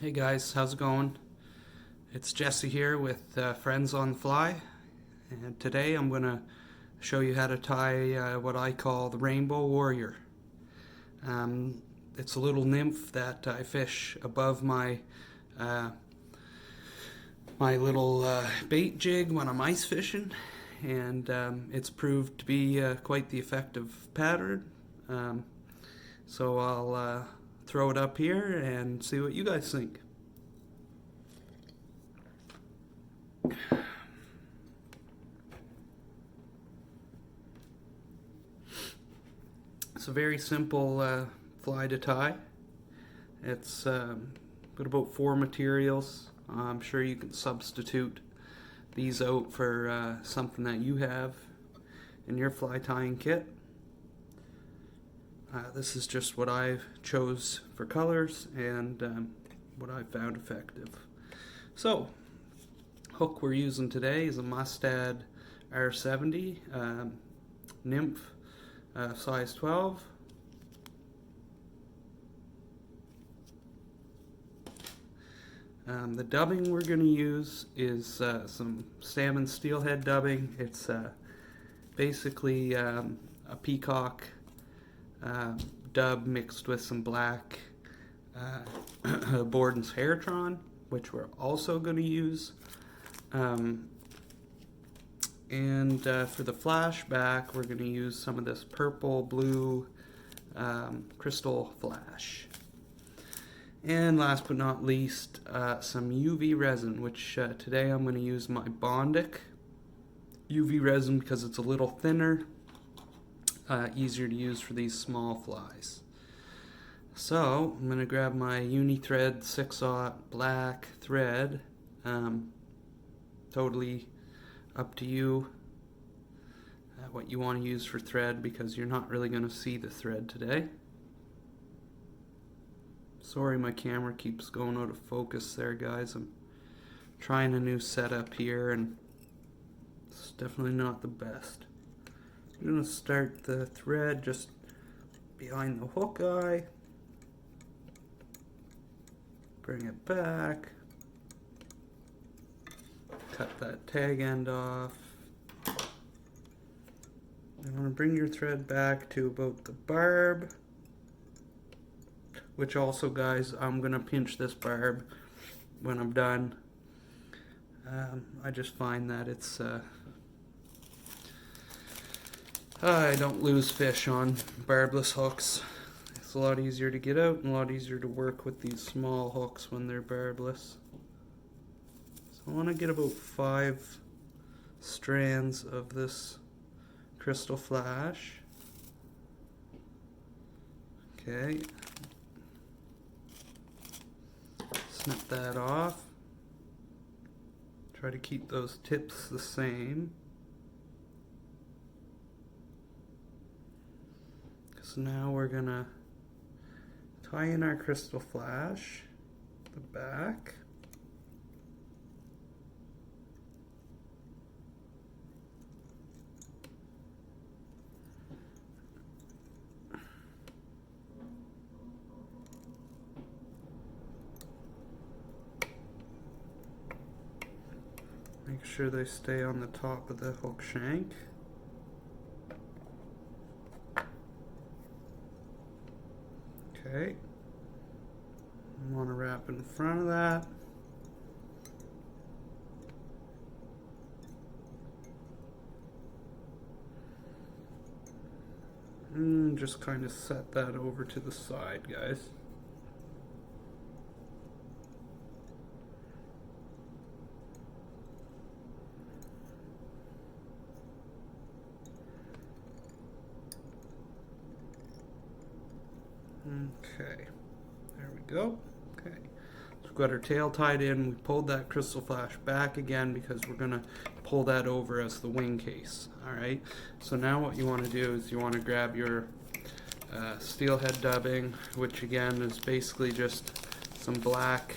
Hey guys, how's it going? It's Jesse here with Friends on the Fly, and today I'm going to show you how to tie what I call the Rainbow Warrior. Um, it's a little nymph that I fish above uh, my little bait jig when I'm ice fishing, and it's proved to be quite the effective pattern. Um, so I'll throw it up here and see what you guys think. It's a very simple fly to tie. It's got about 4 materials. I'm sure you can substitute these out for something that you have in your fly tying kit. This is just what I chose for colors and what I found effective. So, hook we're using today is a Mustad R70 nymph, size 12. The dubbing we're going to use is some salmon steelhead dubbing. It's basically a peacock dub mixed with some black Borden's Hairtron, which we're also going to use. And for the flashback, we're going to use some of this purple blue crystal flash. And last but not least, some UV resin, which today I'm going to use my Bondic UV resin because it's a little thinner, easier to use for these small flies. So I'm going to grab my Uni-Thread 6/0 black thread. Totally up to you what you want to use for thread, because you're not really going to see the thread today. Sorry my camera keeps going out of focus there, guys. I'm trying a new setup here and it's definitely not the best. I'm going to start the thread just behind the hook eye. Bring it back. Cut that tag end off. You want to bring your thread back to about the barb. Which also, guys, I'm going to pinch this barb when I'm done. I just find that it's... I don't lose fish on barbless hooks. It's a lot easier to get out and a lot easier to work with these small hooks when they're barbless. So I want to get about 5 strands of this crystal flash. Okay. Snip that off. Try to keep those tips the same. So now we're gonna tie in our crystal flash, the back. Make sure they stay on the top of the hook shank. Okay. I want to wrap in front of that. And just kind of set that over to the side, guys. Okay, there we go. Okay, so we've got our tail tied in. We pulled that crystal flash back again because we're gonna pull that over as the wing case. All right, so now what you want to do is you want to grab your steelhead dubbing, which again is basically just some black.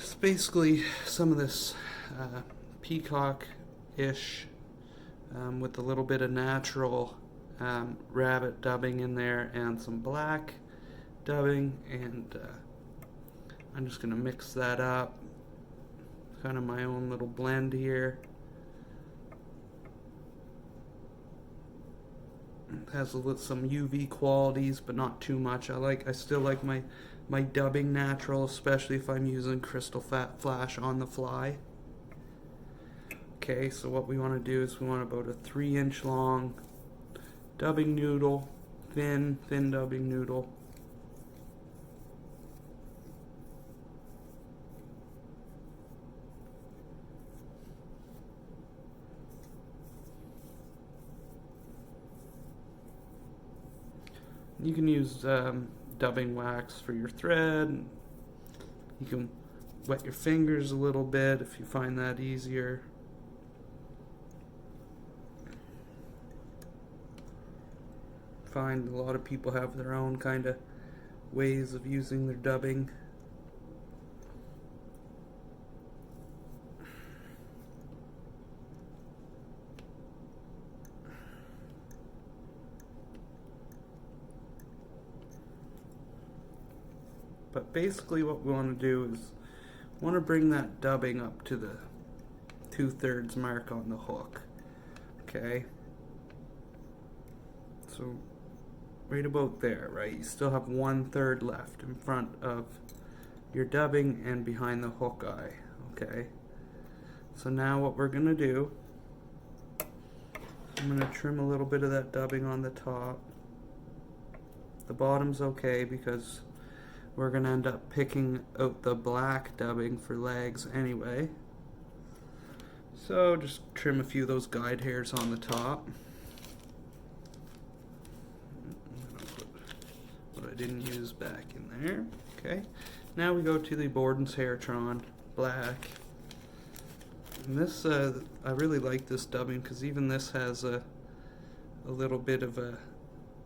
It's basically some of this peacock-ish with a little bit of natural rabbit dubbing in there and some black dubbing, and I'm just going to mix that up. Kind of my own little blend here. It has some UV qualities, but not too much. I still like my dubbing natural, especially if I'm using Crystal Flash on the fly. Okay, so what we want to do is we want about a 3-inch long dubbing noodle, thin dubbing noodle. You can use dubbing wax for your thread. You can wet your fingers a little bit if you find that easier. Find a lot of people have their own kind of ways of using their dubbing. But basically what we want to do is want to bring that dubbing up to the 2/3 mark on the hook. Okay, so right about there, right? You still have 1/3 left in front of your dubbing and behind the hook eye. Okay, so now what we're gonna do, I'm gonna trim a little bit of that dubbing on the top. The bottom's okay because we're gonna end up picking out the black dubbing for legs anyway. So just trim a few of those guide hairs on the top. What I didn't use back in there. Okay, now we go to the Borden's Hairtron Black. And this, I really like this dubbing because even this has a little bit of a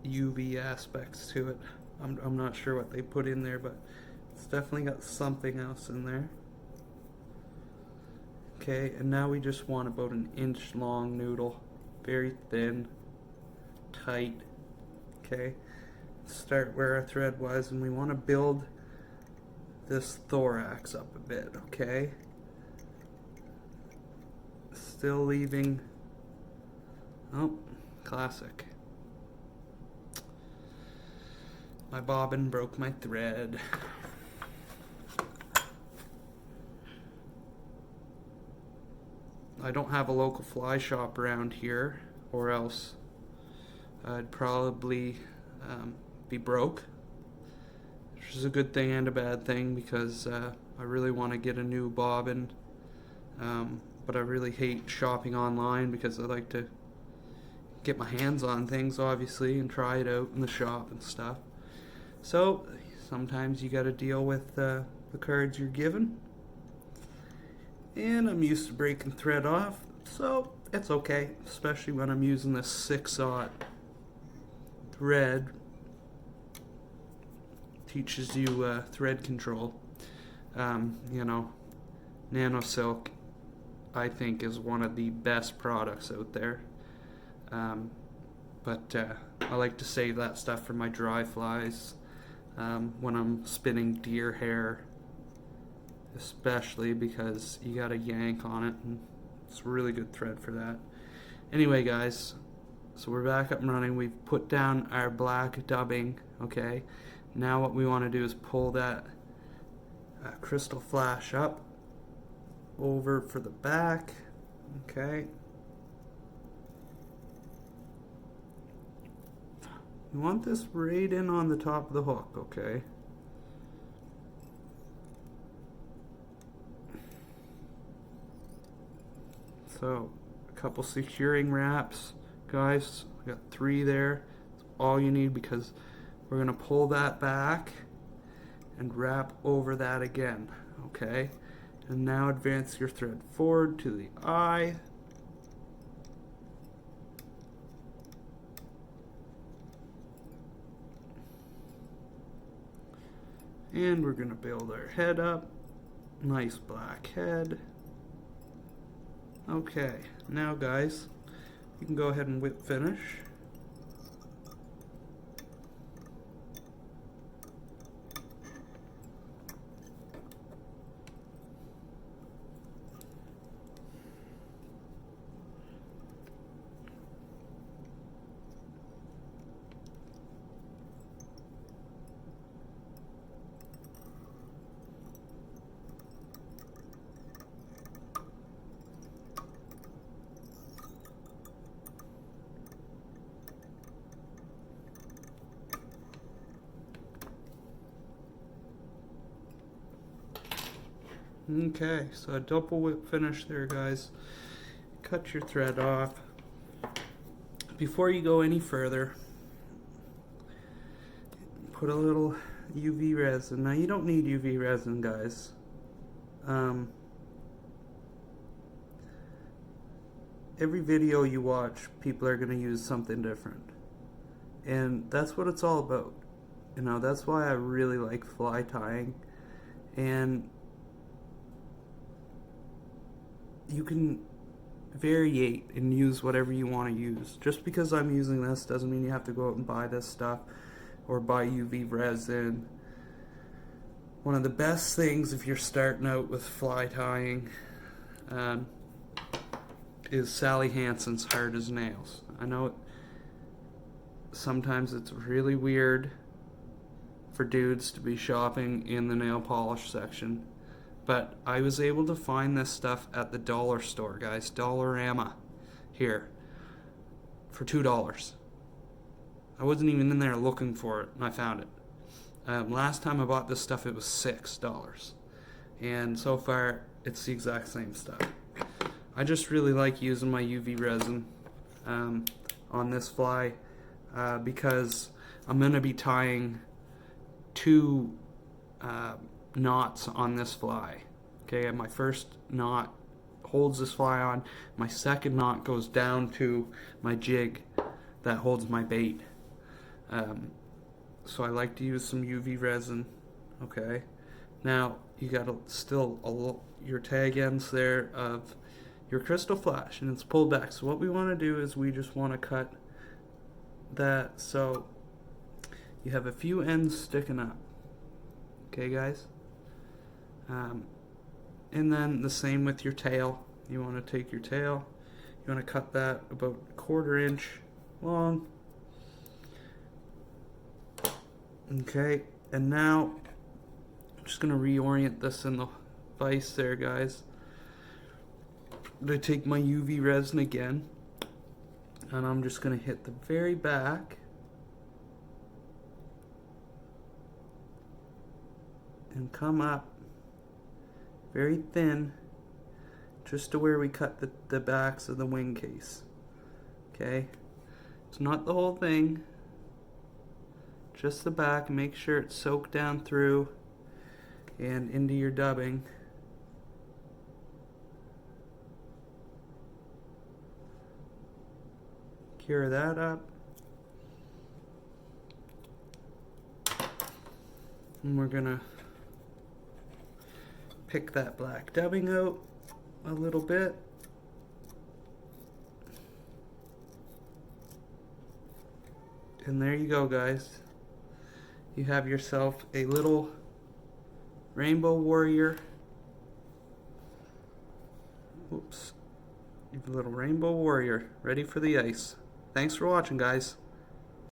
UV aspects to it. I'm not sure what they put in there, but it's definitely got something else in there. Okay, and now we just want about an 1-inch long noodle, very thin, tight. Okay, start where our thread was, and we want to build this thorax up a bit. Okay, still leaving, oh, classic. My bobbin broke my thread. I don't have a local fly shop around here, or else I'd probably be broke, which is a good thing and a bad thing because I really want to get a new bobbin, but I really hate shopping online because I like to get my hands on things, obviously, and try it out in the shop and stuff. So sometimes you got to deal with the cards you're given, and I'm used to breaking thread off, so it's okay, especially when I'm using this 6/0 thread. Teaches you thread control. You know, NanoSilk, I think, is one of the best products out there. But I like to save that stuff for my dry flies. When I'm spinning deer hair, especially because you gotta yank on it, and it's a really good thread for that. Anyway, guys, so we're back up and running. We've put down our black dubbing. Okay, now what we want to do is pull that Crystal Flash up over for the back. Okay, you want this right in on the top of the hook. Okay, so a couple securing wraps, guys. I got 3 there. That's all you need because we're gonna pull that back and wrap over that again. Okay, and now advance your thread forward to the eye. And we're gonna build our head up. Nice black head. Okay, now guys, you can go ahead and whip finish. Okay, so a double whip finish there, guys. Cut your thread off. Before you go any further, put a little UV resin. Now you don't need UV resin, guys. Every video you watch, people are going to use something different. And that's what it's all about. You know, that's why I really like fly tying. And you can variate and use whatever you want to use. Just because I'm using this doesn't mean you have to go out and buy this stuff or buy UV resin. One of the best things if you're starting out with fly tying is Sally Hansen's Hard as Nails. I know sometimes it's really weird for dudes to be shopping in the nail polish section, but I was able to find this stuff at the dollar store, guys, Dollarama here, for $2. I wasn't even in there looking for it, and I found it. Last time I bought this stuff, it was $6, and so far it's the exact same stuff. I just really like using my UV resin on this fly because I'm going to be tying 2 knots on this fly. Okay, and my first knot holds this fly on. My second knot goes down to my jig that holds my bait. So I like to use some UV resin. Okay, now you got your tag ends there of your crystal flash, and it's pulled back. So what we want to do is we just want to cut that so you have a few ends sticking up. Okay, guys? And then the same with your tail. You want to take your tail, you want to cut that about 1/4 inch long. Okay, and now I'm just going to reorient this in the vise there, guys. I'm going to take my UV resin again, and I'm just going to hit the very back and come up very thin just to where we cut the backs of the wing case. Okay, it's not the whole thing, just the back. Make sure it's soaked down through and into your dubbing. Cure that up. And we're gonna pick that black dubbing out a little bit. And there you go, guys. You have yourself a little Rainbow Warrior. Oops. You have a little Rainbow Warrior ready for the ice. Thanks for watching, guys.